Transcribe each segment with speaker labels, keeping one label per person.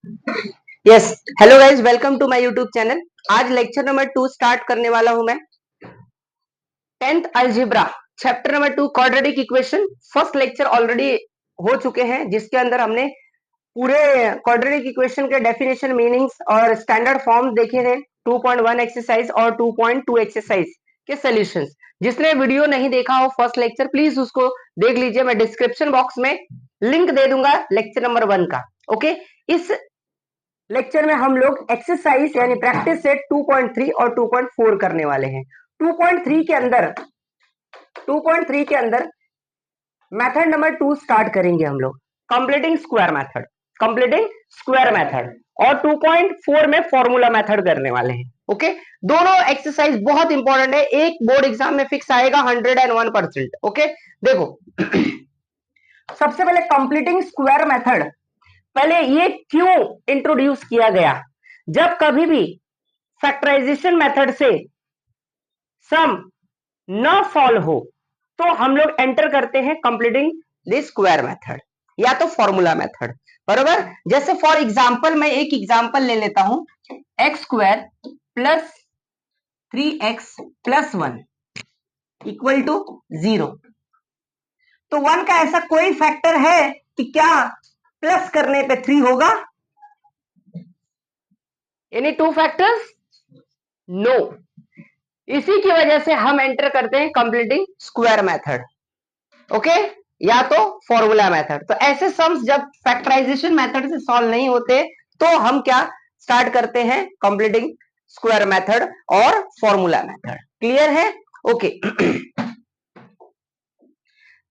Speaker 1: Yes, hello guys, welcome to my YouTube channel. आज lecture number 2 start करने वाला हूं मैं। 10th algebra chapter number 2 quadratic equation. First lecture already हो चुके हैं जिसके अंदर हमने पूरे क्वाड्रेटिक इक्वेशन के डेफिनेशन, मीनिंग्स और स्टैंडर्ड फॉर्म्स देखे थे। 2.1 एक्सरसाइज और 2.2 एक्सरसाइज के सॉल्यूशंस। जिसने वीडियो नहीं देखा हो फर्स्ट लेक्चर, प्लीज उसको देख लीजिए। मैं डिस्क्रिप्शन बॉक्स में लिंक दे दूंगा लेक्चर नंबर 1 का। ओके, इस लेक्चर में हम लोग एक्सरसाइज यानी प्रैक्टिस सेट 2.3 और 2.4 करने वाले हैं। 2.3 के अंदर 2.3 के अंदर मेथड नंबर 2 स्टार्ट करेंगे हम लोग, completing square method. Completing square method और 2.4 में फॉर्मूला मेथड करने वाले हैं। ओके, दोनों एक्सरसाइज बहुत इंपॉर्टेंट है, एक बोर्ड एग्जाम में फिक्स आएगा 101%। ओके, देखो सबसे पहले कंप्लीटिंग स्क्वायर मेथड। पहले ये क्यों इंट्रोड्यूस किया गया? जब कभी भी फैक्टराइजेशन मेथड से सम न सॉल्व हो तो हम लोग एंटर करते हैं कंप्लीटिंग द स्क्वायर मेथड या तो फॉर्मूला मेथड। बरोबर, जैसे फॉर एग्जांपल मैं एक एग्जांपल ले लेता हूं, X square plus 3x plus 1 equal to 0। तो 1 का ऐसा कोई फैक्टर है कि क्या प्लस करने पे 3 होगा? Any two factors? नो। इसी की वजह से हम एंटर करते हैं कंप्लीटिंग स्क्वायर मेथड। ओके, या तो फॉर्मूला मेथड। तो ऐसे सम्स जब फैक्टराइजेशन मेथड से सॉल्व नहीं होते तो हम क्या स्टार्ट करते हैं? कंप्लीटिंग स्क्वायर मेथड और फॉर्मूला मेथड। क्लियर है? ओके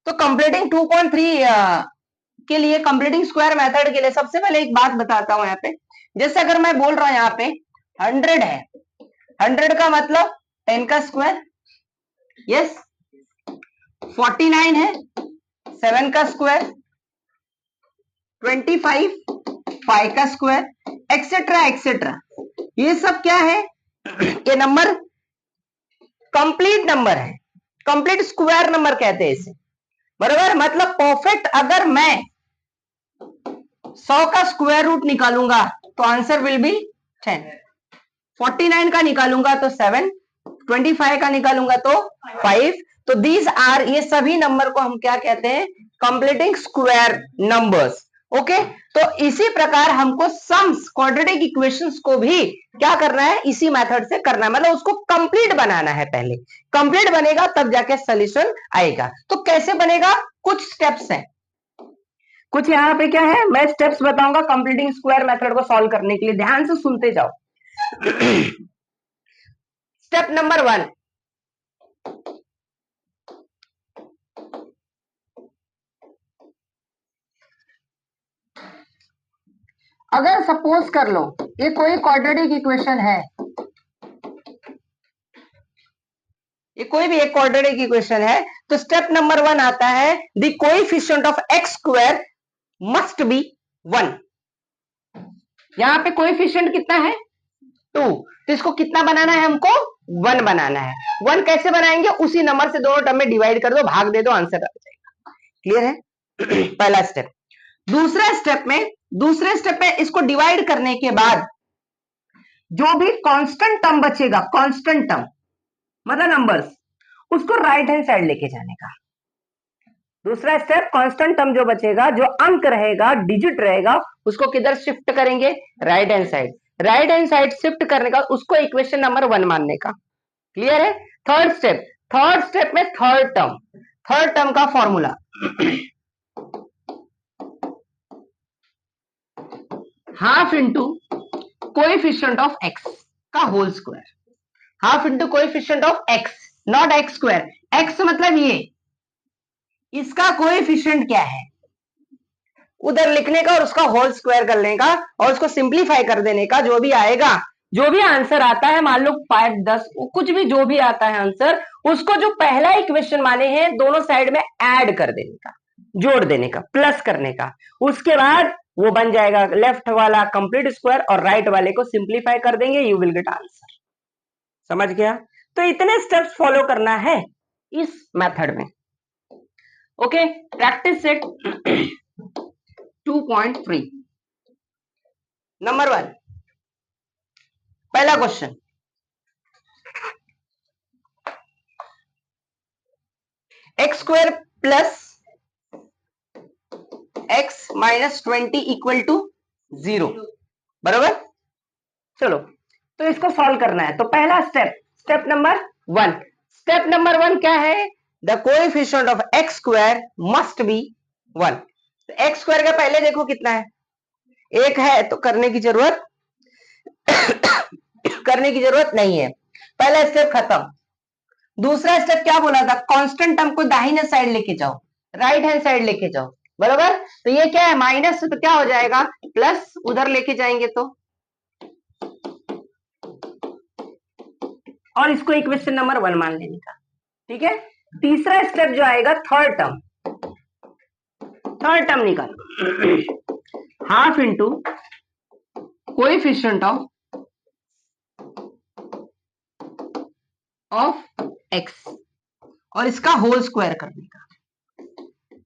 Speaker 1: तो कंप्लीटिंग 2.3 के लिए, कंप्लीटिंग स्क्वायर मेथड के लिए सबसे पहले एक बात बताता हूं यहाँ पे। जैसे अगर मैं बोल रहा हूं यहाँ पे 100 है, 100 का मतलब 10 का स्क्वायर। यस, 49 है 7 का स्क्वायर, 25 5 का स्क्वायर, एक्सेट्रा एक्सेट्रा। ये सब क्या है? ये नंबर कंप्लीट नंबर है, कंप्लीट स्क्वायर नंबर कहते हैं इसे। बराबर, मतलब परफेक्ट। अगर मैं 100 का स्क्वायर रूट निकालूंगा तो आंसर विल बी 10। 49 का निकालूंगा तो 7, 25 का निकालूंगा तो 5। तो दीज आर, ये सभी नंबर को हम क्या कहते हैं? Completing square numbers. ओके, तो इसी प्रकार हमको सम्स, क्वाड्रेटिक इक्वेशंस को भी क्या करना है? इसी मेथड से करना है, मतलब उसको कंप्लीट बनाना है। पहले कंप्लीट बनेगा तब जाके सॉल्यूशन आएगा। तो कैसे बनेगा? कुछ स्टेप्स हैं, कुछ यहाँ पे क्या है, मैं स्टेप्स बताऊंगा कंप्लीटिंग स्क्वायर मेथड को सॉल्व करने के लिए। ध्यान से सुनते जाओ। स्टेप नंबर 1, अगर सपोज कर लो ये कोई क्वाड्रेटिक इक्वेशन है, ये कोई भी एक क्वाड्रेटिक इक्वेशन है, तो स्टेप नंबर 1 आता है the coefficient of x square must be 1। यहां पे कोएफिशिएंट कितना है? 2। तो इसको कितना बनाना है हमको? 1 बनाना है। 1 कैसे बनाएंगे? उसी नंबर से दोनों टर्म में डिवाइड कर दो, भाग दे दो, आंसर आ जाएगा। क्लियर है? पहला स्टेप। दूसरे स्टेप में इसको डिवाइड करने के बाद जो भी कांस्टेंट टर्म बचेगा, कांस्टेंट टर्म मतलब नंबर्स, उसको राइट हैंड साइड लेके जाने का। दूसरा स्टेप, कांस्टेंट टर्म जो बचेगा, जो अंक रहेगा, डिजिट रहेगा, उसको किधर शिफ्ट करेंगे? Right hand side. Right hand side shift करने का, उसको इक्वेशन नंबर 1 मानने का। क्लियर है? थर्ड स्टेप में थर्ड टर्म का formula half into coefficient of x का whole square. Half into coefficient of x, not x square. X मतलब ये, इसका कोएफिशिएंट क्या है उधर लिखने का और उसका होल स्क्वायर करने का और उसको सिंप्लीफाई कर देने का। जो भी आएगा, जो भी आंसर आता है, मान लो 5 10 कुछ भी जो भी आता है आंसर, उसको जो पहला इक्वेशन माने हैं दोनों साइड में ऐड कर देने का, जोड़ देने का, प्लस करने का। उसके बाद वो बन जाएगा लेफ्ट वाला कंप्लीट स्क्वायर और राइट वाले को सिंप्लीफाई कर देंगे, यू विल गेट आंसर। समझ गया? तो इतने स्टेप्स फॉलो करना है इस मेथड में। Okay, practice set 2.3। नंबर 1 पहला question, X square plus X minus 20 equal to 0, बराबर। चलो तो इसको सॉल्व करना है। तो पहला स्टेप नंबर 1, स्टेप नंबर 1 क्या है? The coefficient of x square must be 1। तो एक्स स्क्वायर का पहले देखो कितना है, 1 है, तो करने की जरूरत नहीं है। पहला स्टेप खत्म। दूसरा स्टेप क्या बोला था? कांस्टेंट टर्म को दाहिने साइड लेके जाओ, राइट हैंड साइड लेके जाओ, बराबर। तो ये क्या है? माइनस, तो क्या हो जाएगा? प्लस, उधर लेके जाएंगे तो, और इसको इक्वेशन नंबर 1 मान लेने का, ठीक है। तीसरा स्टेप जो आएगा, थर्ड टर्म निकालो, half into coefficient of X, और इसका होल स्क्वायर करने का,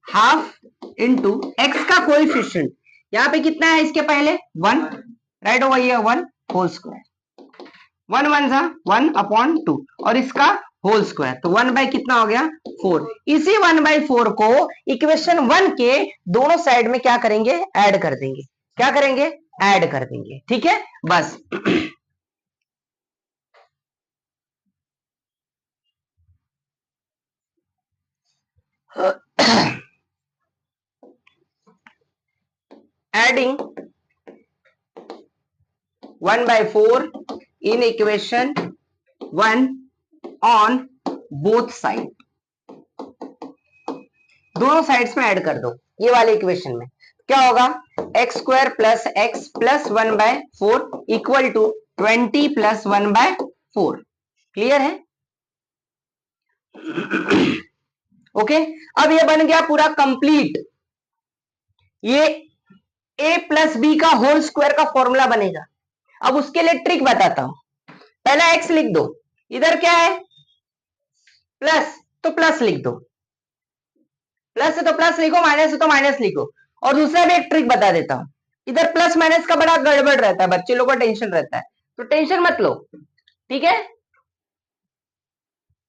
Speaker 1: हाफ इंटू एक्स का कोएफिशिएंट, यहाँ पे कितना है इसके पहले? 1, right over here 1 whole square, 1 1 जा 1 अपॉन 2, और इसका होल स्क्वायर, तो 1 बाय कितना हो गया? 4। इसी 1/4 को इक्वेशन 1 के दोनों साइड में क्या करेंगे? ऐड कर देंगे। क्या करेंगे? ऐड कर देंगे, ठीक है, बस। Adding 1/4 in equation 1 on both side, दोनों साइड्स में ऐड कर दो। ये वाले इक्वेशन में क्या होगा? X square plus X plus 1/4 equal to 20 plus 1/4। Clear है? ओके, अब ये बन गया पूरा कंप्लीट। ये a प्लस बी का होल स्क्वायर का फॉर्मूला बनेगा। अब उसके लिए ट्रिक बताता हूं। पहला x लिख दो, इधर क्या है? प्लस, तो प्लस लिख दो, प्लस है तो प्लस लिखो, माइनस है तो माइनस लिखो। और दूसरा भी एक ट्रिक बता देता हूं, इधर प्लस माइनस का बड़ा गड़बड़ रहता है, बच्चे लोग को टेंशन रहता है, तो टेंशन मत लो, ठीक है।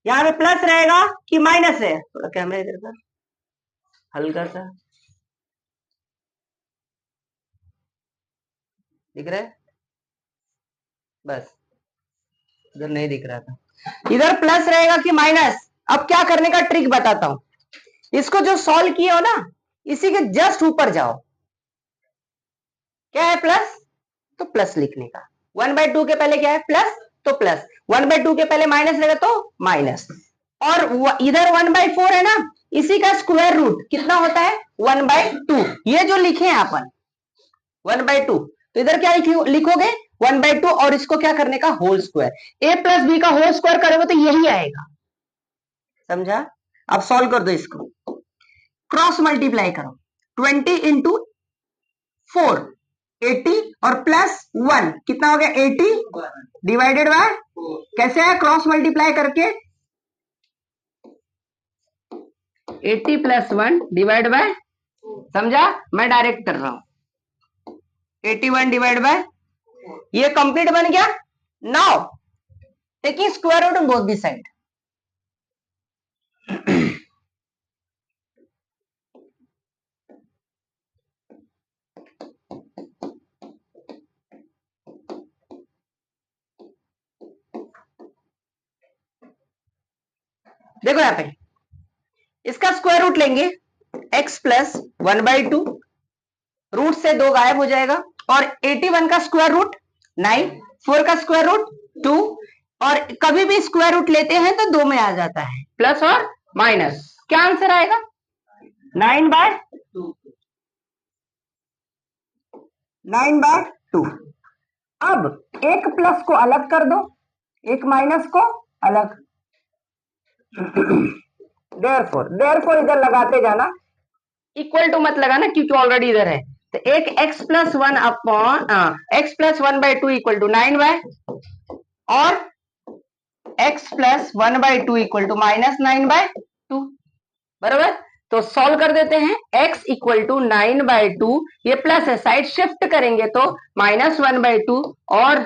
Speaker 1: यहां पे प्लस रहेगा कि माइनस है? थोड़ा कैमरा इधर का हल्का सा दिख रहा है, बस इधर नहीं दिख रहा था। इधर प्लस रहेगा कि माइनस? अब क्या करने का ट्रिक बताता हूं। इसको जो सॉल्व किए हो ना, इसी के जस्ट ऊपर जाओ। क्या है? प्लस, तो प्लस लिखने का। 1/2 के पहले क्या है? प्लस, तो प्लस। 1/2 के पहले माइनस रहेगा तो माइनस। और इधर 1/4 है ना, इसी का स्क्वायर रूट कितना होता है? 1/2। ये जो लिखे हैं अपन 1/2, तो इधर क्या लिखोगे? 1/2, और इसको क्या करने का? Whole square. a plus B का होल स्क्वायर करोगे तो यही आएगा, समझा? अब सॉल्व कर दो इसको, क्रॉस मल्टीप्लाई करो, 20 इंटू 4 80, और प्लस 1 कितना हो गया? 80 डिवाइडेड बाय, कैसे है? क्रॉस मल्टीप्लाई करके 80 प्लस 1 डिवाइड बाय, समझा? मैं डायरेक्ट कर रहा हूं, 81 डिवाइड बाय, ये कंप्लीट बन गया। Now taking square root on both the side, देखो यहां पे इसका स्क्वायर रूट लेंगे, x प्लस 1/2, रूट से 2 गायब हो जाएगा, और 81 का स्क्वायर रूट 9, 4 का स्क्वायर रूट 2, और कभी भी स्क्वायर रूट लेते हैं तो 2 में आ जाता है, प्लस और माइनस। क्या आंसर आएगा? 9/2। 9/2। अब एक प्लस को अलग कर दो, एक माइनस को अलग। देयरफॉर इधर लगाते जाना, इक्वल टू मत लगाना क्योंकि ऑलरेडी इधर है। तो एक x plus 1 upon x plus 1/2 equal to 9/, और x plus 1/2 equal to minus 9/2, बराबर। तो सॉल्व कर देते हैं। x इक्वल टू 9/2, ये प्लस है, साइड शिफ्ट करेंगे तो -1/2, और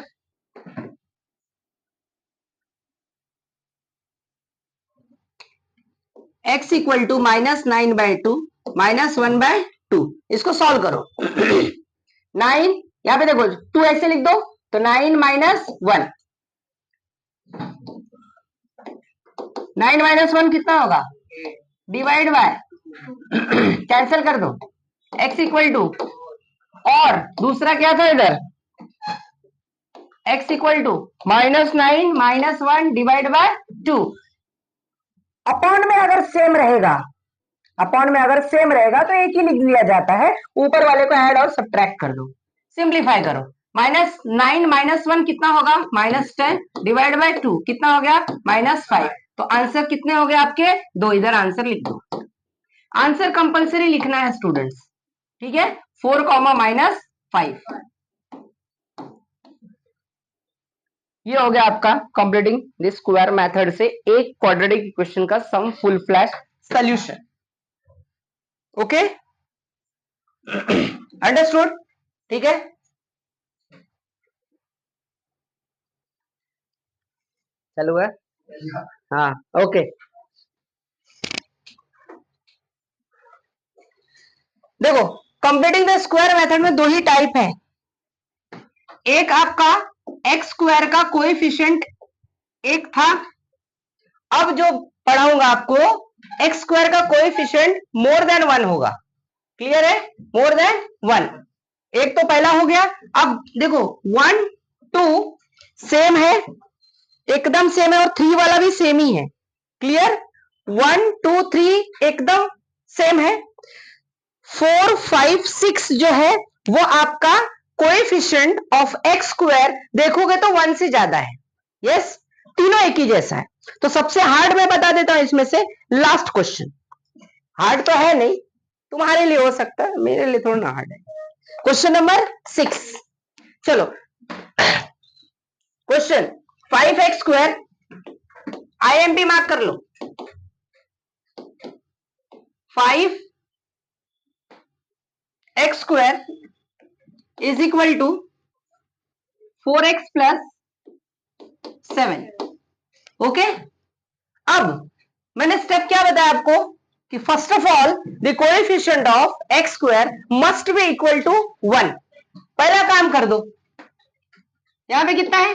Speaker 1: x इक्वल टू -9/2 -1/2, इसको सॉल्व करो। 9, यहां पे देखो 2 ऐसे लिख दो, तो 9 - 1, 9 - 1 कितना होगा, डिवाइड बाय, कैंसिल कर दो, x इक्वल टू, और दूसरा क्या था इधर, x equal to -9 - 1 divide by 2। Upon में अगर सेम रहेगा, अपॉन में अगर सेम रहेगा तो एक ही लिख दिया जाता है, ऊपर वाले को ऐड और सब्ट्रैक्ट कर दो, सिंप्लीफाई करो। -9 - 1 कितना होगा, -10 डिवाइड बाय 2 कितना हो गया, -5। तो आंसर कितने हो गए आपके, 2, इधर आंसर लिख दो। आंसर कंपलसरी लिखना है स्टूडेंट्स, ठीक है, 4, -5। ये हो गया आपका कंप्लीटिंग दिस स्क्वायर मेथड से एक क्वाड्रेटिक इक्वेशन का some full flash solution. Okay, understood, ठीक है। चालू है, हाँ, ओके। देखो, कंप्लीटिंग द स्क्वायर मेथड में दो ही टाइप है, एक आपका एक्स स्क्वायर का कोएफिशिएंट एक था, अब जो पढ़ाऊंगा आपको एक्स स्क्वायर का कोएफिशिएंट मोर देन 1 होगा। क्लियर है, मोर देन 1, एक तो पहला हो गया। अब देखो 1 2 सेम है, एकदम सेम है, और 3 वाला भी सेम ही है। क्लियर, 1 2 3 एकदम सेम है। 4 5 6 जो है वो आपका कोएफिशिएंट ऑफ एक्स स्क्वायर देखोगे तो 1 से ज्यादा है। यस, तीनों एक ही जैसा है। तो सबसे हार्ड मैं बता देता हूं इसमें से, लास्ट क्वेश्चन। हार्ड तो है नहीं, तुम्हारे लिए हो सकता है, मेरे लिए थोड़ा ना हार्ड है। क्वेश्चन नंबर 6, चलो। क्वेश्चन 5x², IMP मार्क कर लो। 5x² is equal to 4x + 7। Okay, अब मैंने स्टेप क्या बताया आपको कि first of all the coefficient of x² must be equal to 1। पहला काम कर दो, यहां पे कितना है,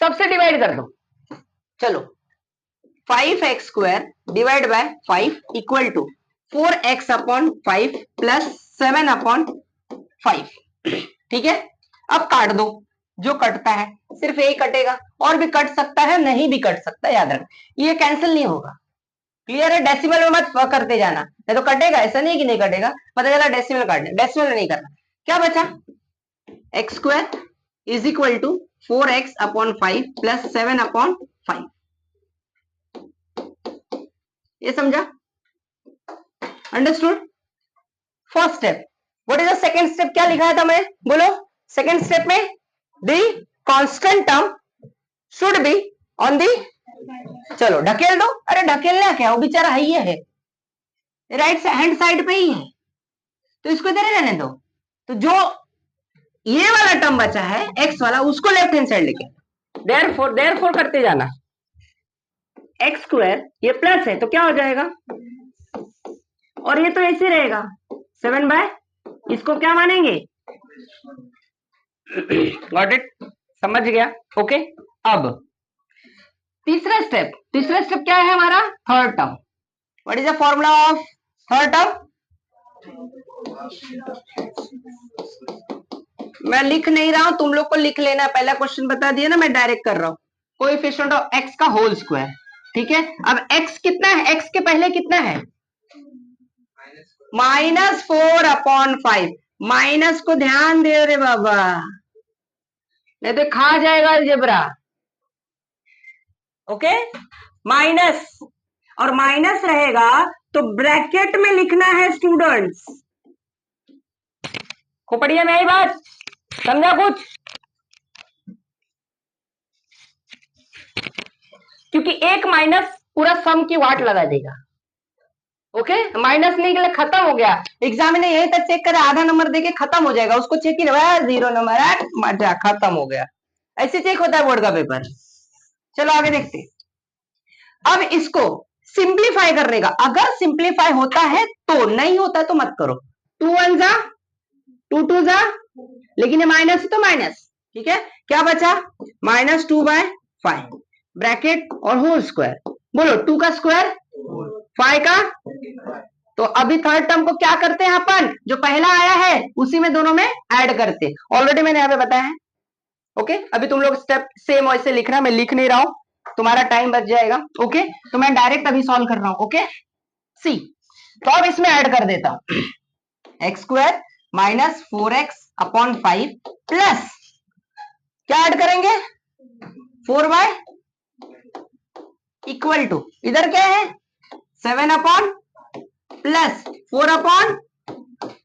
Speaker 1: सबसे डिवाइड कर दो। चलो, 5x² divide by 5 equal to 4x/5 plus 7/5। ठीक है, अब काट दो, जो कटता है सिर्फ यही कटेगा, और भी कट सकता है, नहीं भी कट सकता, याद रख, ये कैंसिल नहीं होगा। क्लियर है, डेसिमल में मत करते जाना, नहीं तो कटेगा, ऐसा नहीं कि नहीं कटेगा, पता चला डेसिमल काटने, डेसिमल नहीं करना। क्या बचा, x² is equal to 4x/5 plus 7/5। ये समझा, understood. First step. What is the second step, क्या लिखा था मैं, बोलो। सेकंड स्टेप में the constant term should be on the, चलो ढकेल दो, अरे ढकेलना क्या, वो बेचारा है, ये है राइट हैंड साइड पे ही है, तो इसको इधर रहने दो। तो जो ये वाला टर्म बचा है एक्स वाला, उसको लेफ्ट हैंड साइड लेके, देयरफॉर करते जाना। x², ये प्लस है तो क्या हो जाएगा, और ये तो ऐसे रहेगा 7/, इसको क्या मानेंगे, गॉट इट, समझ गया, ओके। अब तीसरा स्टेप, तीसरा स्टेप क्या है हमारा, third term. What is the formula of third term, मैं लिख नहीं रहा हूं, तुम लोग को लिख लेना, पहला क्वेश्चन बता दिया ना, मैं डायरेक्ट कर रहा हूं। कोएफिशिएंट ऑफ x का होल स्क्वायर, ठीक है। अब x कितना है, x के पहले कितना है, -4/5। माइनस को ध्यान दे रे बाबा, नहीं तो खा जाएगा अलजेब्रा। ओके, माइनस, और माइनस रहेगा तो ब्रैकेट में लिखना है स्टूडेंट्स। खोपड़िया में आई बात, समझा कुछ, क्योंकि एक माइनस पूरा सम की वाट लगा देगा। ओके, माइनस नहीं के लिए खत्म हो गया। एग्जाम में यही तक चेक करे, आधा नंबर देके खत्म हो जाएगा, उसको चेक ही नहीं, 0 नंबर है, मजा खत्म हो गया। ऐसे चेक होता है बोर्ड का पेपर। चलो आगे देखते। अब इसको सिंप्लीफाई करने का, अगर सिंप्लीफाई होता है तो, नहीं होता तो मत करो। 2 1 जा 2 2 जा, लेकिन ये माइनस है तो माइनस, ठीक है। क्या बचा, -2/5 ब्रैकेट और होल स्क्वायर। बोलो 2 का स्क्वायर 5 का। तो अभी थर्ड टर्म को क्या करते हैं अपन, जो पहला आया है उसी में दोनों में ऐड करते। ऑलरेडी मैंने यहाँ पे बताया है। ओके, अभी तुम लोग स्टेप सेम वैसे लिखना, मैं लिख नहीं रहा हूं, तुम्हारा टाइम बच जाएगा। ओके, तो मैं डायरेक्ट अभी सॉल्व कर रहा हूं। ओके, सी, तो अब इसमें ऐड कर देता हूं, x² -4x/5 प्लस, क्या ऐड करेंगे, 4y इक्वल टू, इधर क्या है 7 प्लस 4,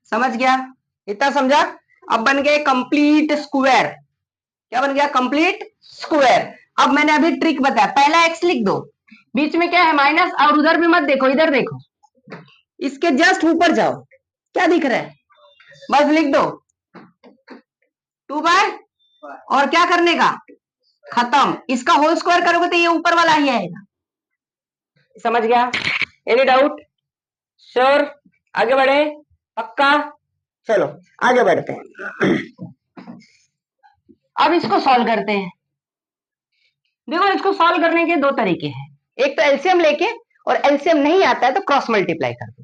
Speaker 1: समझ गया, इतना समझा। अब बन गया कंप्लीट स्क्वायर। क्या बन गया, कंप्लीट स्क्वायर। अब मैंने अभी ट्रिक बताया, पहला x लिख दो, बीच में क्या है माइनस, और उधर भी मत देखो, इधर देखो, इसके जस्ट ऊपर जाओ, क्या दिख रहा है, बस लिख दो 2 और क्या करने का, खत्म। इसका होल स्क्वायर करोगे तो ये ऊपर वाला ही आएगा। समझ गया, एनी डाउट, श्योर, आगे बढ़े, पक्का। चलो आगे बढ़ते हैं। अब इसको सॉल्व करते हैं। देखो, इसको सॉल्व करने के दो तरीके हैं, एक तो एलसीएम लेके, और एलसीएम नहीं आता है तो क्रॉस मल्टीप्लाई कर दो।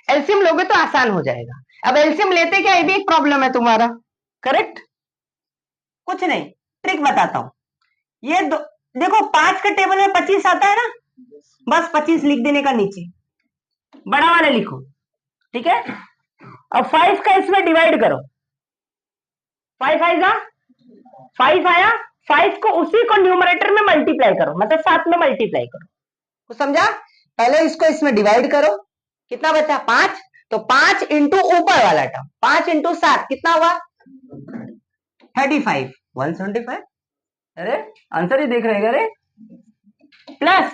Speaker 1: एलसीएम लोगे तो आसान हो जाएगा। अब एलसीएम लेते क्या, ये भी एक प्रॉब्लम है तुम्हारा, करेक्ट। कुछ नहीं, ट्रिक बताता हूं। ये देखो 5 के टेबल में 25 आता है ना, बस 25 लिख देने का नीचे, बड़ा वाला लिखो, ठीक है। अब 5 का इसमें डिवाइड करो, 5 आएगा, 5 आया, 5 को उसी को न्यूमरेटर में मल्टीप्लाई करो, मतलब साथ में मल्टीप्लाई करो, तो समझा। पहले इसको इसमें डिवाइड करो, कितना बचा 5, तो 5 इंटू ऊपर वाला टर्म, 5 इंटू 7 कितना हुआ 35, 175। अरे आंसर ही देख रहे, अरे प्लस,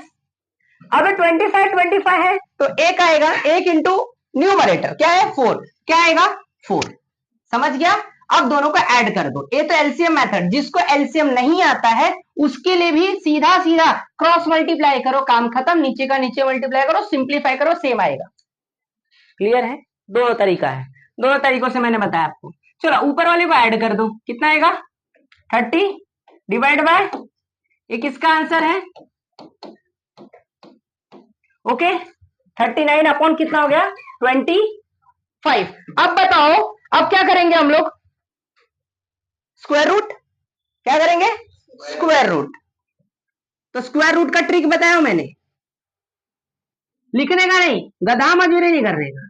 Speaker 1: अब 25 है तो एक आएगा, एक इंटू न्यूमरेटर क्या है 4, क्या आएगा 4, समझ गया। अब दोनों को ऐड कर दो, ये तो एलसीएम मेथड, जिसको एलसीएम नहीं आता है उसके लिए भी सीधा सीधा क्रॉस मल्टीप्लाई करो, काम खत्म, नीचे का नीचे मल्टीप्लाई करो, सिंप्लीफाई करो, सेम आएगा। क्लियर है, दो तरीका है, दोनों तरीकों से मैंने बताया आपको। चलो ऊपर वाले को ऐड कर दो, कितना आएगा 30 डिवाइड बाय, ये किसका आंसर है, ओके 39 अपॉन कितना हो गया 25। अब बताओ, अब क्या करेंगे हम लोग, स्क्वायर रूट, क्या करेंगे स्क्वायर रूट। तो स्क्वायर रूट का ट्रिक बताया हूं मैंने, लिखने का नहीं, गधा मजूरी नहीं करने का,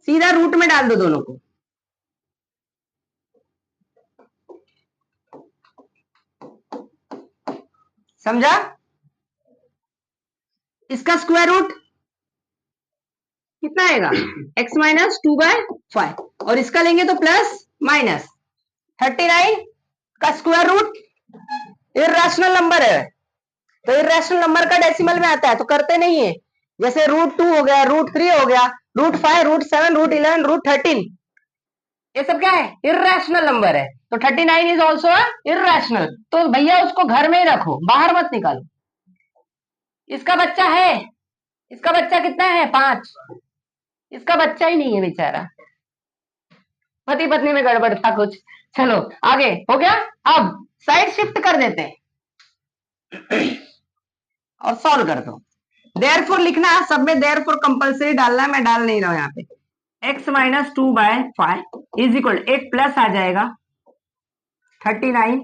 Speaker 1: सीधा रूट में डाल दो दोनों को। समझा, इसका स्क्वायर रूट कितना आएगा x -2/5, और इसका लेंगे तो प्लस माइनस 39 का स्क्वायर रूट इर्रेशनल नंबर है, तो इर्रेशनल नंबर का डेसिमल में आता है तो करते नहीं है, जैसे √2 हो गया, √3 हो गया, √5, √7, √11, √13, ये सब क्या है इर्रेशनल नंबर है, तो 39 इज ऑल्सो इर्रेशनल, तो भैया उसको घर में ही रखो, बाहर मत निकालो। इसका बच्चा है, इसका बच्चा कितना है 5, इसका बच्चा ही नहीं है बेचारा, पति पत्नी में गड़बड़ था कुछ। चलो आगे हो गया, अब साइड शिफ्ट कर देते हैं और सॉल्व कर दो। देयरफॉर लिखना है सब में, देयरफॉर कंपलसरी डालना है, मैं डाल नहीं रहा हूं यहाँ पे। x -2/5 इज इक्वल, एक प्लस आ जाएगा 39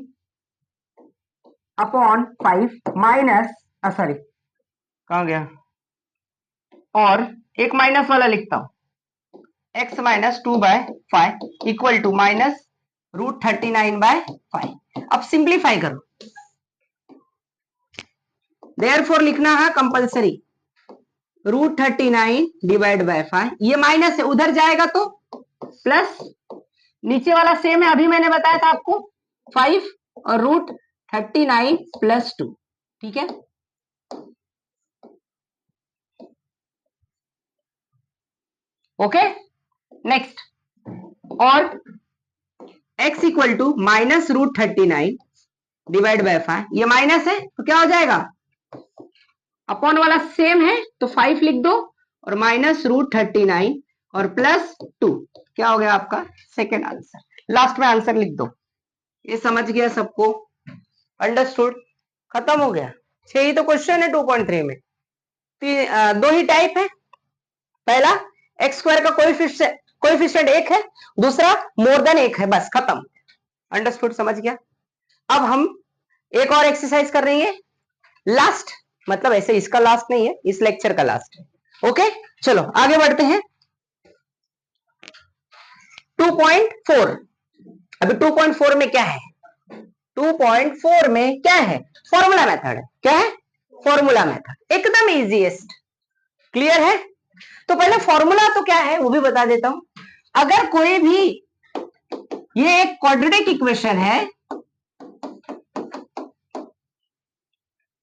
Speaker 1: अपॉन 5 माइनस, सॉरी कहां गया, और एक माइनस वाला लिखता हूं, x -2/5 इक्वल टू माइनस √39/5। अब सिंप्लीफाई करो, देयरफॉर लिखना है कंपलसरी, √39 डिवाइड बाय 5, ये माइनस है उधर जाएगा तो प्लस, नीचे वाला सेम है, अभी मैंने बताया था आपको 5 और √39 + 2, ठीक है। ओके नेक्स्ट, और x equal to minus root 39 divide by 5, ये माइनस है तो क्या हो जाएगा, अपॉन वाला सेम है तो 5 लिख दो, और माइनस रूट 39 और प्लस 2, क्या हो गया आपका सेकेंड आंसर, लास्ट में आंसर लिख दो। ये समझ गया सबको, अंडरस्टूड, खत्म हो गया। यही तो क्वेश्चन है 2.3 में। दो ही टाइप है, पहला एक्स स्क्वायर का कोएफिशिएंट 1 है, दूसरा मोर देन 1 है, बस खत्म, अंडरस्टूड, समझ गया। अब हम एक और एक्सरसाइज कर रही है, लास्ट, मतलब ऐसे इसका लास्ट नहीं है, इस लेक्चर का लास्ट है। ओके चलो आगे बढ़ते हैं। 2.4, अभी 2.4 में क्या है, 2.4 में क्या है, फॉर्मूला मेथड है, क्या है, फॉर्मूला मेथड, एकदम इजीएस्ट, क्लियर है। तो पहले फॉर्मूला तो क्या है वो भी बता देता हूं। अगर कोई भी, ये एक क्वाड्रेटिक इक्वेशन है,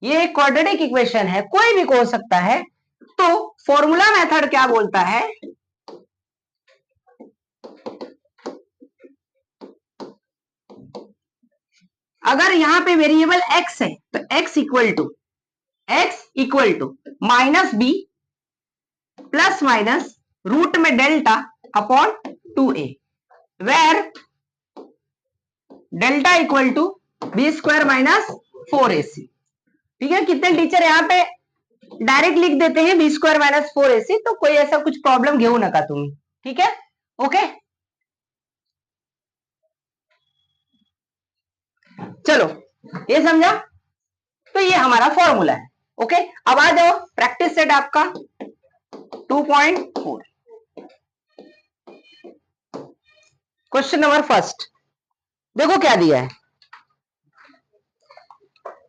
Speaker 1: ये एक क्वाड्रेटिक इक्वेशन है, कोई भी हो सकता है, तो फॉर्मूला मेथड क्या बोलता है, अगर यहां पे वेरिएबल x है तो x equal to minus B plus minus root में delta upon 2a, where delta equal to b square minus 4ac। ठीक है, कितने टीचर यहाँ पे डायरेक्ट लिख देते हैं बी स्क्वायर माइनस 4ac, तो कोई ऐसा कुछ प्रॉब्लम घेऊ नका तुम्ही, ठीक है, ओके। चलो ये समझा, तो ये हमारा फॉर्मूला है, ओके। अब आ जाओ प्रैक्टिस सेट आपका 2.4, क्वेश्चन नंबर फर्स्ट, देखो क्या दिया है,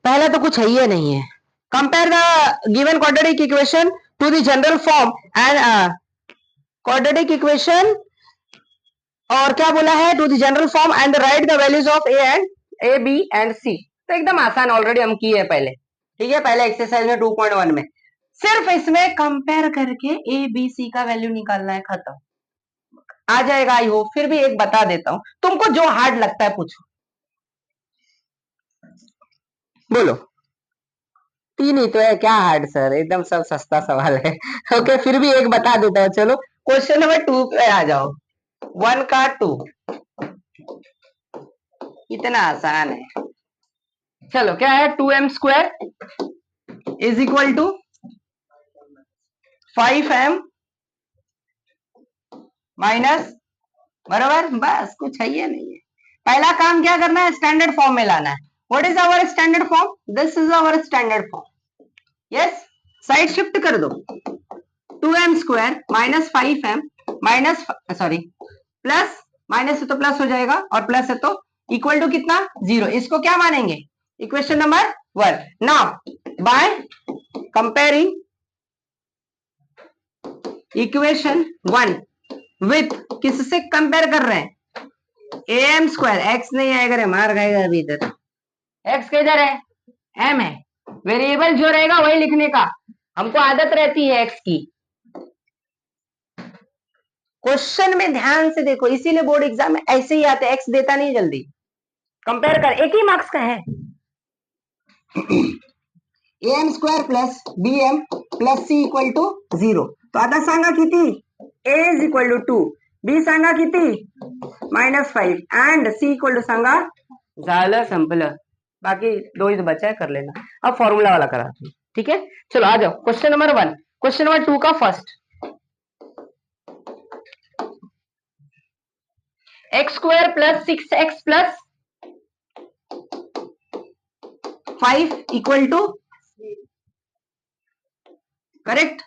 Speaker 1: पहला तो कुछ है ही नहीं है। Compare the given quadratic equation to the general form and quadratic equation, और क्या बोला है, to the general form and write the values of a b and c. तो एकदम आसान, ऑलरेडी हम किए हैं पहले, ठीक है, पहले एक्सरसाइज में 2.1 में, सिर्फ इसमें कंपेयर करके ए बी सी का वैल्यू निकालना है, खत्म, आ जाएगा। आई होप, फिर भी एक बता देता हूं, तुमको जो हार्ड लगता है पूछो, बोलो। तीन ही तो है, क्या हार्ड सर, एकदम सब सस्ता सवाल है। ओके फिर भी एक बता देता हूँ, चलो क्वेश्चन नंबर 2 पे आ जाओ, 1 का 2, इतना आसान है। चलो क्या है, 2m square is equal to 5m minus, बराबर, बस कुछ है ये नहीं है। पहला काम क्या करना है, स्टैंडर्ड फॉर्म में लाना है। What is our standard form, this is our standard form, yes, side shift कर दो, 2m square minus 5m minus, sorry, plus, minus है तो प्लस हो जाएगा, और प्लस है तो इक्वल टू कितना, 0, इसको क्या मानेंगे, equation number 1। Now by comparing equation 1 with, किससे कंपेयर कर रहे हैं, am स्क्वायर, एक्स नहीं आएगा रे, मार खाएगा अभी इधर, एक्स किधर है, m है, वेरिएबल जो रहेगा वही लिखने का, हमको आदत रहती है एक्स की। क्वेश्चन में ध्यान से देखो, इसीलिए बोर्ड एग्जाम में ऐसे ही आते, एक्स देता नहीं जल्दी, कंपेयर कर, एक ही मार्क्स का है। am square plus bm plus c equal to 0, तो आता सांगा किती, a is equal to 2, b सांगा किती -5 एंड c इक्वल टू सांगा, झालं संपलं, बाकी दो ही तो बचा है, कर लेना। अब फॉर्मूला वाला करा, ठीक है। चलो आ जाओ क्वेश्चन नंबर 1, क्वेश्चन नंबर 2 का first, x square plus 6x plus 5 equal to, correct.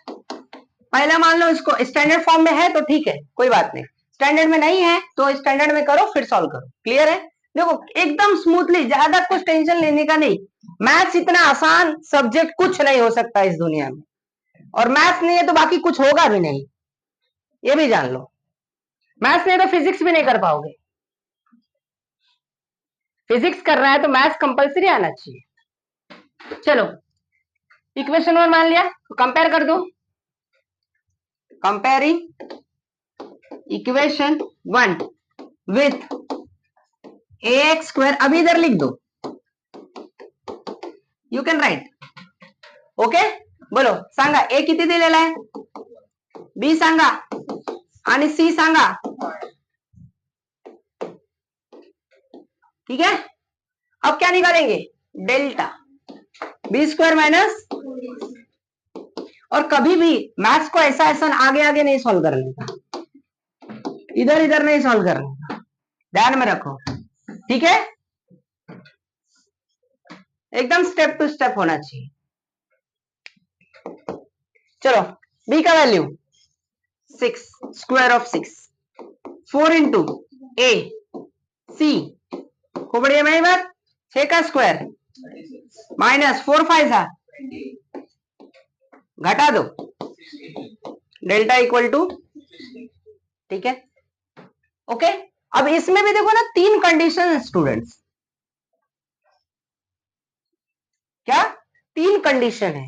Speaker 1: पहला मान लो इसको स्टैंडर्ड फॉर्म में है तो ठीक है, कोई बात नहीं, स्टैंडर्ड में नहीं है तो स्टैंडर्ड में करो फिर सॉल्व करो, क्लियर है। देखो एकदम स्मूथली, ज्यादा कुछ टेंशन लेने का नहीं, मैथ्स इतना आसान सब्जेक्ट कुछ नहीं हो सकता इस दुनिया में, और मैथ्स नहीं है तो बाकी कुछ होगा भी नहीं, ये भी जान लो, मैथ्स नहीं तो फिजिक्स भी नहीं कर पाओगे, फिजिक्स कर रहा है तो मैथ्स कंपलसरी आना चाहिए। चलो इक्वेशन 1 मान लिया तो कंपेयर कर दो, comparing equation 1 with ax square, अभी इधर लिख दो, यू कैन राइट. ओके, बोलो सांगा ए किती दिलेला आहे, बी सांगा आणि सी सांगा. ठीक है, अब क्या निकालेंगे, डेल्टा बी स्क्वायर माइनस, और कभी भी मैथ्स को ऐसा ऐसा आगे आगे नहीं सॉल्व करने का, इधर इधर नहीं सॉल्व करने का, ध्यान में रखो. ठीक है, एकदम स्टेप टू स्टेप होना चाहिए. चलो बी का वैल्यू 6 स्क्वायर ऑफ 6, 4 इंटू ए सी, खोपड़ी में बात 6 का स्क्वायर माइनस 4 5 था, घटा दो, डेल्टा इक्वल टू. ठीक है, ओके. अब इसमें भी देखो ना 3 कंडीशन स्टूडेंट्स, क्या 3 कंडीशन है.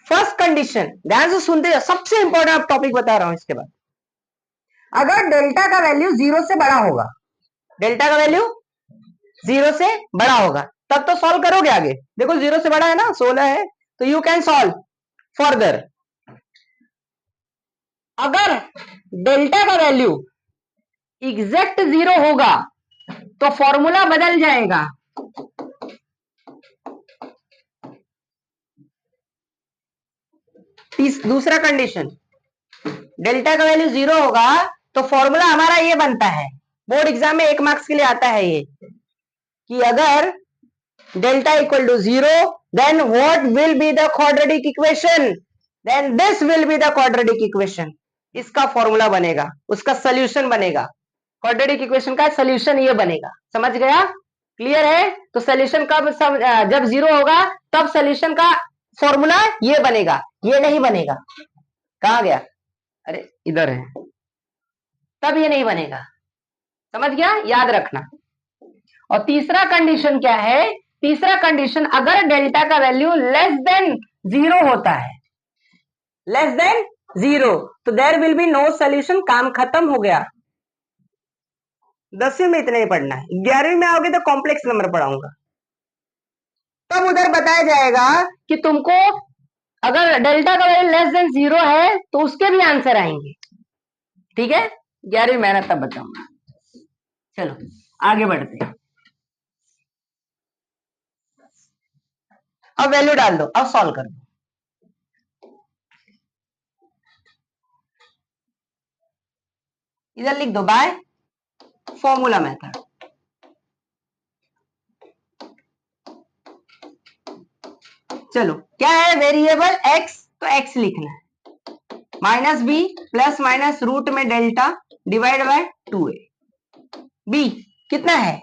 Speaker 1: फर्स्ट कंडीशन, ध्यान से सुनते जाओ, सबसे इंपॉर्टेंट टॉपिक बता रहा हूं. इसके बाद अगर डेल्टा का वैल्यू 0 से बड़ा होगा, डेल्टा का वैल्यू 0 से बड़ा होगा, तब तो सॉल्व करोगे आगे. देखो 0 से बड़ा है ना, 16 है, तो यू कैन सॉल्व फर्दर. अगर डेल्टा का वैल्यू एग्जैक्ट 0 होगा तो फॉर्मूला बदल जाएगा. दूसरा कंडीशन, डेल्टा का वैल्यू 0 होगा तो फॉर्मूला हमारा ये बनता है, बोर्ड एग्जाम में 1 मार्क्स के लिए आता है ये, कि अगर delta equal to 0 then what will be the quadratic equation, then this will be the quadratic equation. इसका फॉर्मूला बनेगा, उसका सोल्यूशन बनेगा, क्वाड्रेटिक इक्वेशन का सोल्यूशन ये बनेगा. समझ गया, क्लियर है. तो सोल्यूशन कब, जब 0 होगा तब सोल्यूशन का फॉर्मूला ये बनेगा, ये नहीं बनेगा. कहां गया, अरे इधर है, तब ये नहीं बनेगा. समझ गया, याद रखना. और तीसरा कंडीशन क्या है, तीसरा कंडीशन, अगर डेल्टा का वैल्यू लेस देन 0 होता है, लेस देन 0, तो there will be no solution. काम खत्म हो गया. 10वीं में इतना ही पढ़ना है, 11वीं में आओगे तो कॉम्प्लेक्स नंबर पढ़ाऊंगा, तब उधर बताया जाएगा कि तुमको अगर डेल्टा का वैल्यू लेस देन 0 है तो उसके भी आंसर आएंगे. ठीक है, 11वीं मेहनत तब बताऊंगा. चलो आगे बढ़ते हैं. अब वैल्यू डाल दो, अब सॉल्व कर दो. इधर लिख दो बाय फॉर्मूला मेथड. चलो क्या है, वेरिएबल x, तो x लिखना है, minus B plus minus root में delta divide by 2a. b कितना है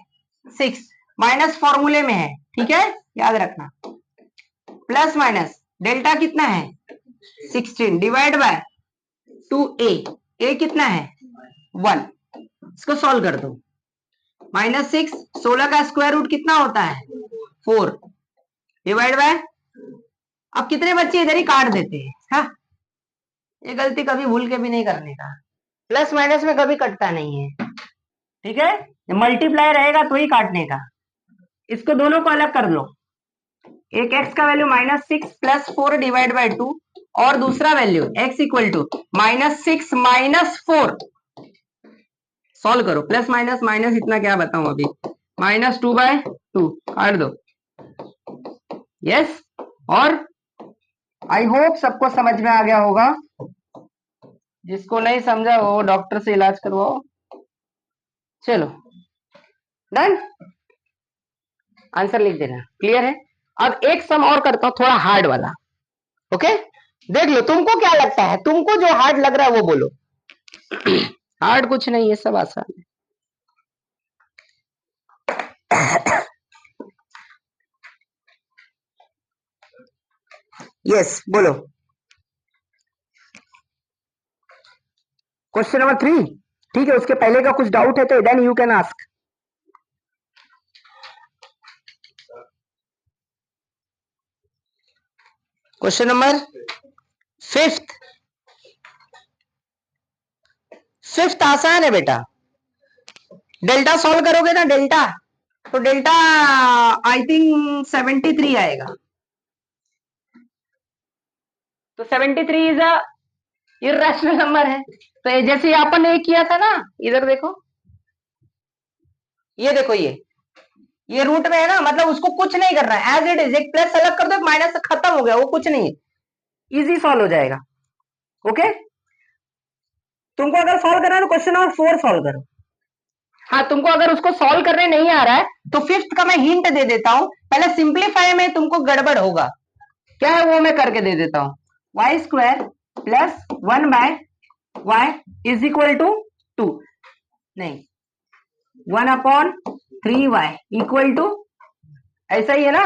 Speaker 1: 6, माइनस फॉर्मूले में है. ठीक है, याद रखना, प्लस माइनस डेल्टा कितना है 16 डिवाइड बाय 2a, a कितना है 1. इसको सॉल्व कर दो, माइनस 6, 16 का स्क्वायर रूट कितना होता है 4 डिवाइड बाय, अब कितने बच्चे इधर ही काट देते हैं. हाँ, ये गलती कभी भूल के भी नहीं करने का, प्लस माइनस में कभी कटता नहीं है. ठीक है, मल्टीप्लाई रहेगा तो ही काटने का. इसको दोनों को अलग कर लो, एक x का वैल्यू -6 प्लस 4 डिवाइड बाय 2, और दूसरा value x equal to -6 minus 4. Solve करो, प्लस माइनस माइनस इतना क्या बताऊं अभी, -2/2 काट दो. यस, और आई होप सबको समझ में आ गया होगा. जिसको नहीं समझा वो डॉक्टर से इलाज करवाओ. चलो डन, आंसर लिख देना. क्लियर है. अब एक सम और करता हूं, थोड़ा हार्ड वाला. ओके, देख लो तुमको क्या लगता है, तुमको जो हार्ड लग रहा है वो बोलो. हार्ड कुछ नहीं है, सब आसान है. यस बोलो. Question number 3. ठीक है, उसके पहले का कुछ डाउट है तो then you can ask. Question number 5th. Fifth आसान है बेटा, डेल्टा सॉल्व करोगे ना डेल्टा, तो डेल्टा आई थिंक 73 आएगा। तो 73 इज अ इर्रेशनल नंबर है। तो जैसे अपन ने किया था ना, इधर देखो, ये देखो, ये रूट में है ना, मतलब उसको कुछ नहीं करना है, एज इट इज, एक प्लस अलग कर दो, एक माइनस खत्म हो गया, वो कुछ नहीं है, इजी सॉल्व हो जाएगा। ओके, तुमको अगर सॉल्व करना है तो क्वेश्चन नंबर 4 सॉल्व करो। हाँ, तुमको अगर उसको सॉल्व करने नहीं आ रहा है तो फिफ्थ का मैं हिंट दे देता हूं, पहले सिंप्लीफाई में तुमको गड़बड़ होगा, क्या है वो मैं करके दे देता हूं। Y square plus 1 by y is equal to 2, नहीं 1/3y इक्वल टू, ऐसा ही है ना।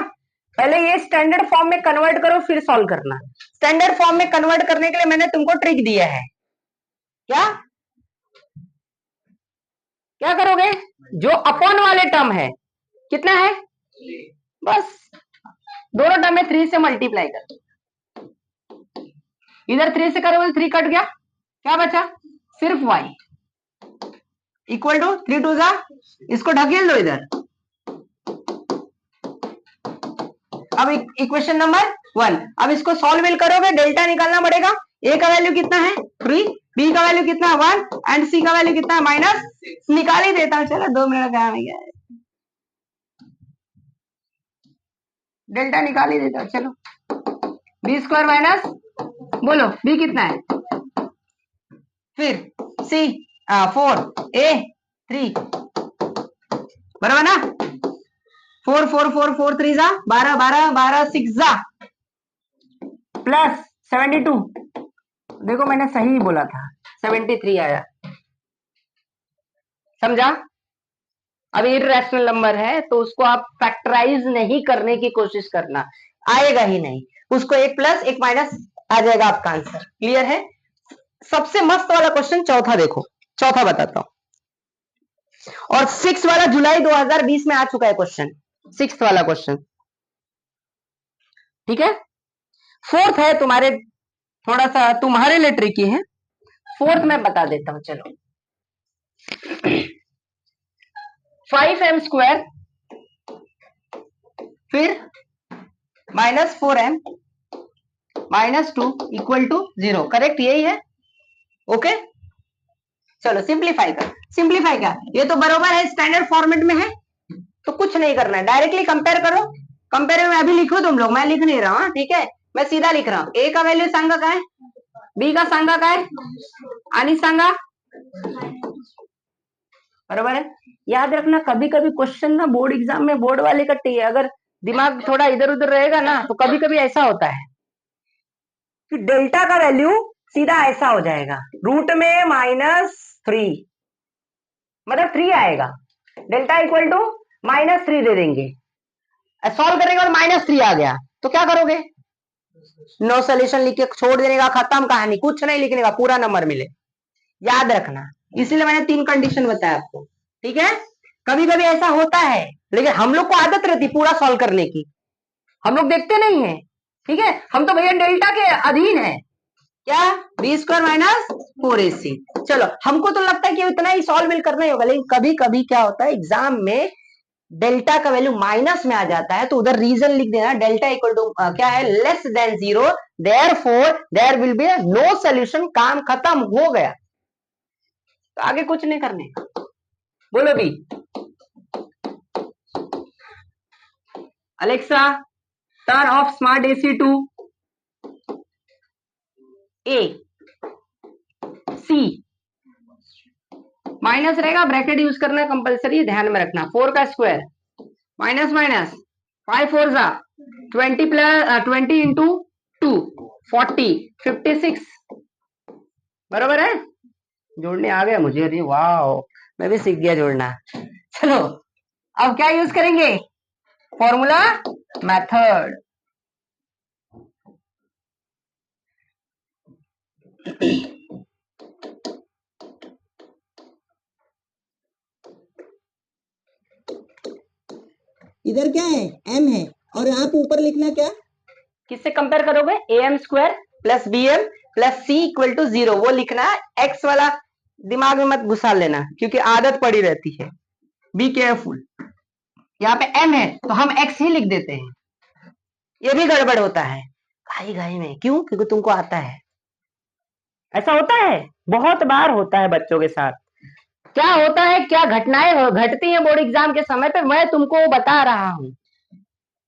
Speaker 1: पहले ये स्टैंडर्ड फॉर्म में कन्वर्ट करो फिर सॉल्व करना। स्टैंडर्ड फॉर्म में कन्वर्ट करने के लिए मैंने तुमको ट्रिक दिया है, क्या क्या करोगे, जो अपॉन वाले टर्म है कितना है, बस दोनों टर्म में 3 से मल्टीप्लाई कर, इधर 3 से करोगे 3 कट गया, क्या बचा सिर्फ y इक्वल टू 3 2 जा, इसको ढकेल दो इधर। अब इक्वेशन नंबर 1, अब इसको सॉल्व करोगे, डेल्टा निकालना पड़ेगा। a का वैल्यू कितना है 3, b का वैल्यू कितना है 1 एंड c का वैल्यू कितना है -6। निकाल ही देता हूं, चलो 2 मिनट काम है, क्या डेल्टा निकाल ही देता हूं, चलो b स्क्वायर माइनस, बोलो b कितना है, फिर c 4 a 3, बराबर ना, 4 4 4 4 3 जा 12 12 12 6 जा प्लस 72, देखो मैंने सही बोला था 73 आया, समझा। अब इर्रेशनल नंबर है तो उसको आप फैक्टराइज नहीं करने की कोशिश करना, आएगा ही नहीं, उसको एक प्लस एक माइनस आ जाएगा आपका आंसर, क्लियर है। सबसे मस्त वाला क्वेश्चन चौथा देखो, चौथा बताता हूं, और 6 वाला जुलाई 2020 में आ चुका है क्वेश्चन, 6 वाला क्वेश्चन, ठीक है। फोर्थ है तुम्हारे, थोड़ा सा तुम्हारे लिए ट्रिकी है, फोर्थ में बता देता हूं, चलो 5m स्क्वायर फिर -4m -2 इक्वल टू 0, करेक्ट यही है। ओके, चलो सिंप्लीफाई कर, सिंप्लीफाई का ये तो बराबर है, स्टैंडर्ड फॉर्मेट में है, तो कुछ नहीं करना है, डायरेक्टली कंपेयर करो। कंपेयर में अभी लिखो तुम लोग, मैं लिख नहीं रहा हूं, ठीक है, मैं सीधा लिख रहा हूं। ए का वैल्यू सांगा का है, बी का सांगा का है, आणि सांगा, बराबर है। याद रखना, कभी कभी क्वेश्चन ना बोर्ड एग्जाम में बोर्ड वाले कट्टी है, अगर दिमाग थोड़ा इधर उधर रहेगा ना तो कभी कभी ऐसा होता है कि डेल्टा का वैल्यू सीधा ऐसा हो जाएगा, रूट में -3, मतलब 3 आएगा, डेल्टा इक्वल टू -3 दे देंगे, सॉल्व करने के बाद -3 आ गया तो क्या करोगे, नो सोल्यूशन लिख के छोड़ देने का, खत्म कहानी, कुछ नहीं लिखने का, पूरा नंबर मिले, याद रखना। इसलिए मैंने 3 कंडीशन बताया आपको, ठीक है। कभी कभी ऐसा होता है, लेकिन हम लोग को आदत रहती पूरा सॉल्व करने की, हम लोग देखते नहीं है, ठीक है, हम तो भैया डेल्टा के अधीन है, क्या बी स्क्वायर माइनस 4ac। चलो हमको तो लगता है कि इतना ही सॉल्व मिल करना ही होगा, लेकिन कभी कभी क्या होता है एग्जाम में डेल्टा का वैल्यू माइनस में आ जाता है, तो उधर रीजन लिख देना, डेल्टा इक्वल टू क्या है less than 0, therefore there will be no solution, काम खत्म हो गया, तो आगे कुछ नहीं करने का। बोलो भी, Alexa turn off smart AC to A C, minus रहेगा, ब्रैकेट यूज करना कंपलसरी, ध्यान में रखना। 4 का स्क्वायर माइनस माइनस 5 4 जा 20 प्लस 20 इंटू 2 40 56, बराबर है। जोड़ने आ गया मुझे, अरे वाह, मैं भी सीख गया जोड़ना। चलो अब क्या यूज करेंगे, फॉर्मूला मेथड। इधर क्या है m है, और आप ऊपर लिखना क्या, किससे कंपेयर करोगे, am square plus bm plus c equal to 0, वो लिखना है। x वाला दिमाग में मत घुसा लेना क्योंकि आदत पड़ी रहती है। Be careful. यहाँ पे m है तो हम x ही लिख देते हैं, ये भी गड़बड़ होता है घाई घाई में। क्यों? क्योंकि तुमको आता है। ऐसा होता है, बहुत बार होता है बच्चों के साथ। क्या होता है, क्या घटनाएं घटती हैं बोर्ड एग्जाम के समय पे, मैं तुमको बता रहा हूं।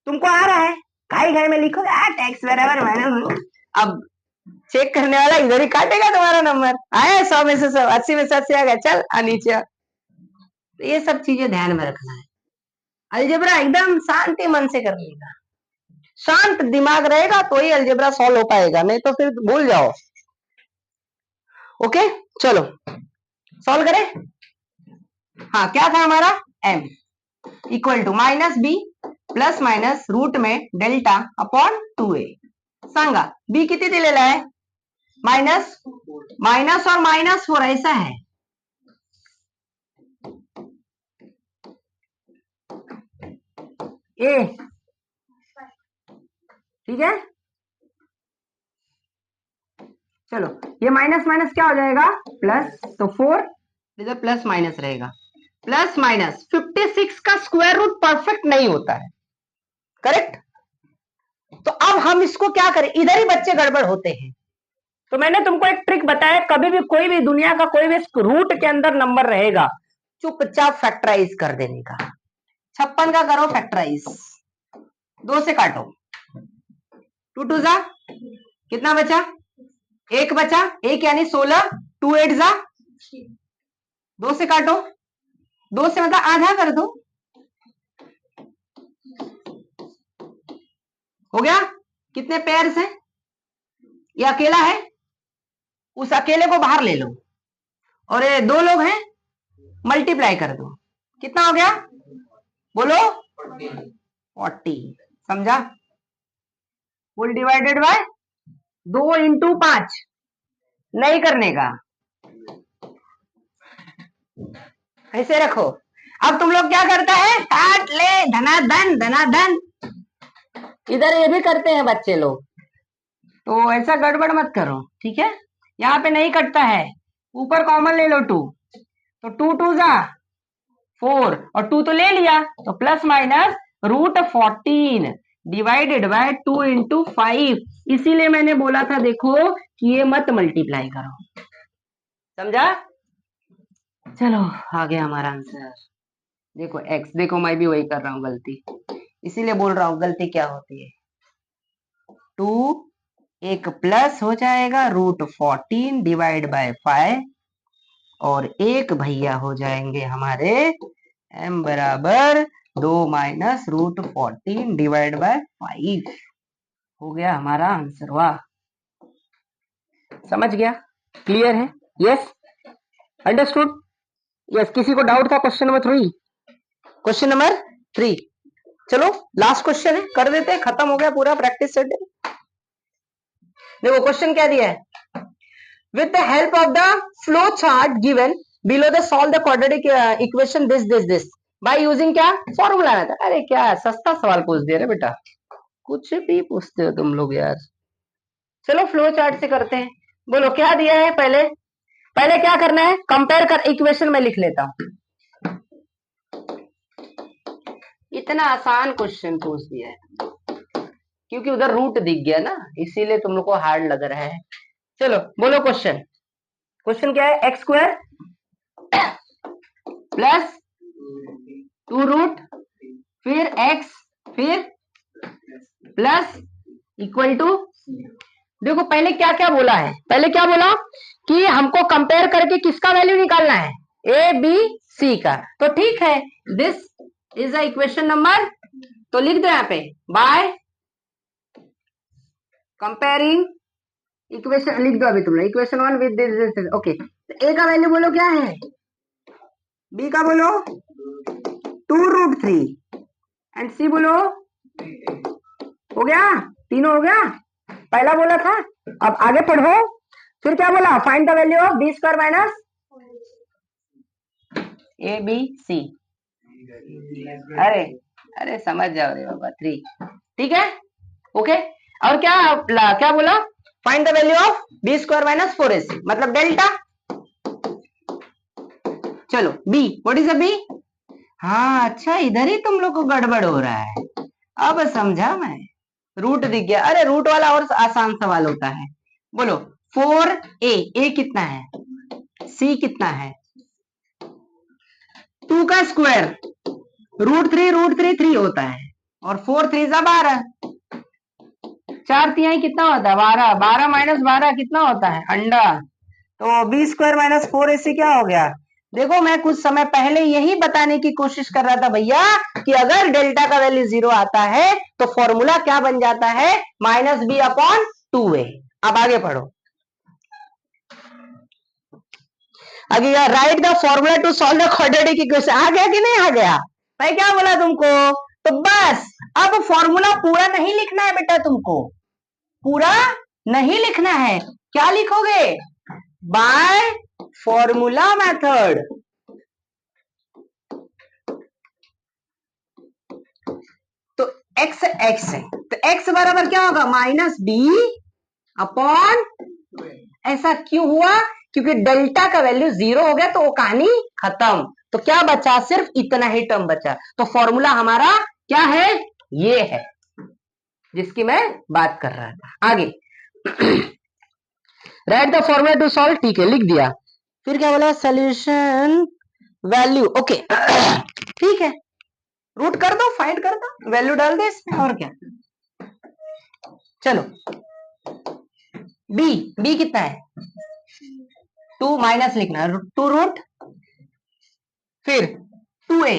Speaker 1: तुमको आ रहा है, घाई घाई में लिखो टैक्स बराबर माइनस, अब चेक करने वाला इधर ही काटेगा तुम्हारा नंबर। आया 100 में से 100, 80 में से 80 आ गया, चल नीचे। तो ये सब चीजें ध्यान में रखना है। अलजेब्रा एकदम शांति मन से कर लेगा, शांत दिमाग रहेगा तो ही अलजेब्रा सॉल्व हो पाएगा, नहीं तो फिर भूल जाओ। ओके चलो सॉल्व करें। हाँ क्या था हमारा, m equal to minus B plus minus root में डेल्टा अपॉन 2a। सांगा b किती दिलेला है, माइनस, माइनस और माइनस 4 ऐसा है। ए ठीक है, चलो ये माइनस माइनस क्या हो जाएगा प्लस, तो 4 इधर प्लस माइनस रहेगा। प्लस माइनस 56 का स्क्वायर रूट परफेक्ट नहीं होता है, करेक्ट। तो अब हम इसको क्या करें, इधर ही बच्चे गड़बड़ होते हैं। तो मैंने तुमको एक ट्रिक बताया, कभी भी कोई भी दुनिया का कोई भी रूट के अंदर नंबर रहेगा, चुपचाप फैक्टराइज कर देने का। 56 का करो फैक्टराइज, 2 से काटो, 2 2 जा कितना बचा, 1 बचा, 1 यानी 16, 2 8 जा 2 से काटो, 2 से मतलब आधा कर दो, हो गया। कितने पेयर्स हैं, ये अकेला है, उस अकेले को बाहर ले लो, और ये 2 लोग हैं, मल्टीप्लाई कर दो, कितना हो गया बोलो 40। समझा, फुल डिवाइडेड बाय 2 इंटू 5 नहीं करने का, ऐसे रखो। अब तुम लोग क्या करता है, काट ले, धनाधन धनाधन, इधर ये भी करते हैं बच्चे लोग, तो ऐसा गड़बड़ मत करो, ठीक है। यहाँ पे नहीं कटता है, ऊपर कॉमन ले लो 2, तो 2 2 जा 4 और 2 तो ले लिया, तो plus minus root 14 divided by 2 into 5। इसीलिए मैंने बोला था देखो कि ये मत मल्टीप्लाई करो, समझा। चलो आ गया हमारा आंसर। देखो x, देखो मैं भी वही कर रहा हूँ गलती, इसीलिए बोल रहा हूँ गलती क्या होती है। 2 एक प्लस हो जाएगा रूट 14 डिवाइड बाय 5, और एक भैया हो जाएंगे हमारे m बराबर 2 माइनस रूट 14 डिवाइड बाय 5। हो गया हमारा आंसर। वाह, समझ गया, क्लियर है, यस अंडरस्टूड, यस। किसी को डाउट था क्वेश्चन नंबर 3, क्वेश्चन नंबर 3। चलो लास्ट क्वेश्चन है, कर देते हैं, खत्म हो गया पूरा प्रैक्टिस सेट। देखो क्वेश्चन क्या दिया है, with the help of the flow chart given below the solve the quadratic equation this by using क्या फॉर्मूला था। अरे क्या सस्ता सवाल पूछ दिया रे बेटा, कुछ भी पूछते हो तुम लोग यार। चलो फ्लो चार्ट से करते हैं, बोलो क्या दिया है। पहले पहले क्या करना है, कंपेयर कर, इक्वेशन में लिख लेता हूं। इतना आसान क्वेश्चन पूछ दिया है क्योंकि उधर रूट दिख गया ना, इसीलिए तुम लोग को हार्ड लग रहा है। चलो बोलो क्वेश्चन, क्वेश्चन क्या है, एक्स स्क्वायर प्लस 2 रूट फिर एक्स फिर प्लस इक्वल टू। देखो पहले क्या क्या बोला है, पहले क्या बोला कि हमको कंपेयर करके किसका वैल्यू निकालना है, ए बी सी का। तो ठीक है, this is the equation number, तो लिख दो यहाँ पे बाय कंपेयरिंग इक्वेशन, लिख दो अभी तुम लोग इक्वेशन 1 विद दिस। ओके, ए का वैल्यू बोलो क्या है, बी का बोलो 2 रूट 3 एंड सी बोलो, हो गया, तीनों हो गया, पहला बोला था। अब आगे पढ़ो, फिर क्या बोला, find the value of B square minus A B C. अरे अरे समझ जाओ रे बाबा, 3, ठीक है, ओके। और क्या बोला, find the value of B square minus 4ac, मतलब डेल्टा। चलो B, what is a B? हाँ अच्छा, इधर ही तुम लोग को गड़बड़ हो रहा है, अब समझा मैं। रूट दिख गया, अरे रूट वाला और आसान सवाल होता है। बोलो 4a, ए कितना है, सी कितना है, 2 का स्क्वायर रूट थ्री 3 होता है, और 4 3 12, 4 तिहाई कितना होता है 12, 12 माइनस 12 कितना होता है अंडर, तो बी स्क्वायर माइनस 4ac क्या हो गया। देखो मैं कुछ समय पहले यही बताने की कोशिश कर रहा था भैया कि अगर डेल्टा का वैल्यू 0 आता है तो फॉर्मूला क्या बन जाता है, माइनस बी अपॉन 2a। अब आगे पढ़ो, आगे write the formula to solve the quadratic equation. आ गया कि नहीं आ गया, मैं क्या बोला तुमको, तो बस अब फॉर्मूला पूरा नहीं लिखना है बेटा, तुमको पूरा नहीं लिखना है, क्या लिखोगे, बाय फॉर्मूला मेथड। तो x x है, तो x बराबर क्या होगा, माइनस बी अपॉन, ऐसा क्यों हुआ, क्योंकि डेल्टा का वैल्यू 0 हो गया तो वो कहानी खत्म, तो क्या बचा, सिर्फ इतना ही टर्म बचा, तो फॉर्मूला हमारा क्या है, ये है जिसकी मैं बात कर रहा था। आगे write the formula to solve, ठीक है लिख दिया, फिर क्या बोला, सोल्यूशन वैल्यू, ओके ठीक है, रूट कर दो, फाइंड कर दो, वैल्यू डाल दे इसमें, और क्या। चलो बी कितना है, 2 माइनस लिखना, 2 रूट, फिर 2a,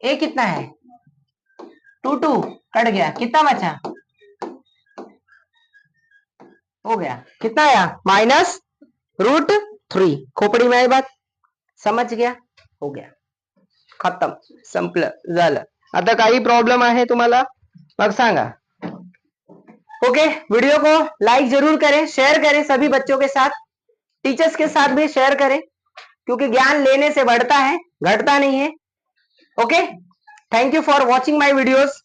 Speaker 1: ए कितना है 2 2 कट गया, कितना बचा, हो गया, कितना आया माइनस √3, खोपड़ी में आई बात, समझ गया, हो गया, खत्म, संपलं झालं। आता काही प्रॉब्लेम आहे तुम्हाला मग सांगा। ओके, वीडियो को लाइक जरूर करें, शेयर करें सभी बच्चों के साथ, टीचर्स के साथ भी शेयर करें, क्योंकि ज्ञान लेने से बढ़ता है, घटता नहीं है। Okay, thank you for watching my videos.